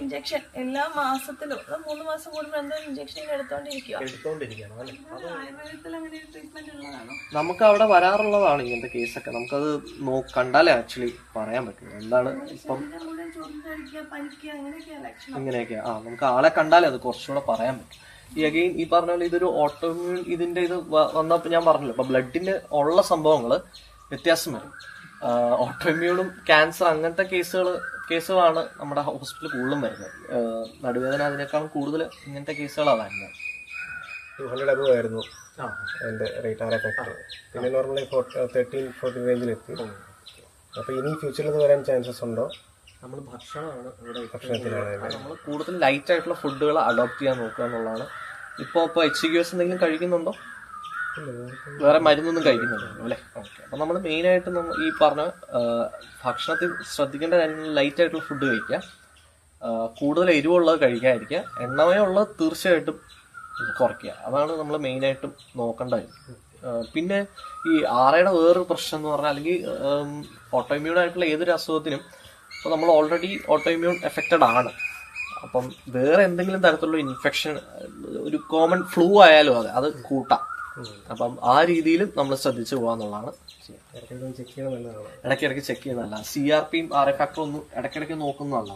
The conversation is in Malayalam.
ഇഞ്ചക്ഷൻ എല്ലാ മാസത്തിലും 3 മാസം കൂടുമ്പോൾ എന്തായാലും ഇഞ്ചക്ഷൻ എടുത്തോണ്ടിരിക്കുകയാണ്. ആയുർവേദത്തിൽ അങ്ങനെ ഒരു ട്രീറ്റ്മെന്റ് ഉള്ളതാണോ? നമുക്ക് അവിടെ വരാറുള്ളതാണ് ഇങ്ങനത്തെ കേസൊക്കെ. നമുക്കത് കണ്ടാലേ ആക്ച്വലി പറയാൻ പറ്റും എന്താണ് ഇപ്പം ഇങ്ങനെയൊക്കെയാ. നമുക്ക് ആളെ കണ്ടാലേ അത് കുറച്ചുകൂടെ പറയാൻ പറ്റും. ഈ അഗെയിൻ ഈ പറഞ്ഞ പോലെ ഇതൊരു ഓട്ടോമ്യൂൺ ഇതിന്റെ ഇത് വന്നപ്പോ ഞാൻ പറഞ്ഞല്ലോ, ഇപ്പൊ ബ്ലഡിന് ഉള്ള സംഭവങ്ങള് വ്യത്യാസം വരും. ഓട്ടോമ്യൂണും ക്യാൻസർ അങ്ങനത്തെ കേസുകളാണ് നമ്മുടെ ഹോസ്പിറ്റലിൽ കൂടുതലും വരുന്നത്. നടുവേദന അതിനേക്കാളും കൂടുതൽ ഇങ്ങനത്തെ കേസുകളാണ് വരുന്നത്. 200 above ആയിരുന്നു അതിന്റെ റേറ്റ് ആർ എഫക്ട്. പിന്നെ നോർമലി 13-14 റേഞ്ചിലെത്തി. അപ്പൊ ഇനി ഫ്യൂച്ചറിൽ ഇത് വരാൻ ചാൻസസ് ഉണ്ടോ? നമ്മൾ ഭക്ഷണത്തിലാണ് നമ്മൾ കൂടുതൽ ലൈറ്റ് ആയിട്ടുള്ള ഫുഡുകൾ അഡോപ്റ്റ് ചെയ്യാൻ നോക്കുക എന്നുള്ളതാണ്. ഇപ്പൊ HCQS എന്തെങ്കിലും കഴിക്കുന്നുണ്ടോ? വേറെ മരുന്നൊന്നും കഴിക്കുന്നുണ്ടോ അല്ലെ? ഓക്കെ. അപ്പൊ നമ്മൾ മെയിൻ ആയിട്ട് ഈ പറഞ്ഞ ഭക്ഷണത്തിൽ ശ്രദ്ധിക്കേണ്ട കാര്യങ്ങൾ ലൈറ്റ് ആയിട്ടുള്ള ഫുഡ് കഴിക്കുക, കൂടുതൽ എരിവുള്ളത് കഴിക്കാതിരിക്കുക, എണ്ണമയമുള്ളത് തീർച്ചയായിട്ടും കുറയ്ക്കുക. അതാണ് നമ്മൾ മെയിൻ ആയിട്ടും നോക്കേണ്ടത്. പിന്നെ ഈ ആറയുടെ വേറൊരു പ്രശ്നം എന്ന് പറഞ്ഞാൽ, അല്ലെങ്കിൽ ഓട്ടോഇമ്മ്യൂൺ ആയിട്ടുള്ള ഏതൊരു അസുഖത്തിനും അപ്പോൾ നമ്മൾ ഓൾറെഡി ഓട്ടോഇമ്മ്യൂൺ എഫക്റ്റഡ് ആണ്. അപ്പം വേറെ എന്തെങ്കിലും തരത്തിലുള്ള ഇൻഫെക്ഷൻ, ഒരു കോമൺ ഫ്ലൂ ആയാലും അത് കൂട്ടാം. അപ്പം ആ രീതിയിലും നമ്മൾ ശ്രദ്ധിച്ചു പോകാന്നുള്ളതാണ്. ഇടയ്ക്കിടയ്ക്ക് ചെക്ക് ചെയ്യുന്നതല്ല. CRPയും RA ഫാക്ടറും ഒന്നും ഇടയ്ക്കിടയ്ക്ക് നോക്കുന്നതല്ല.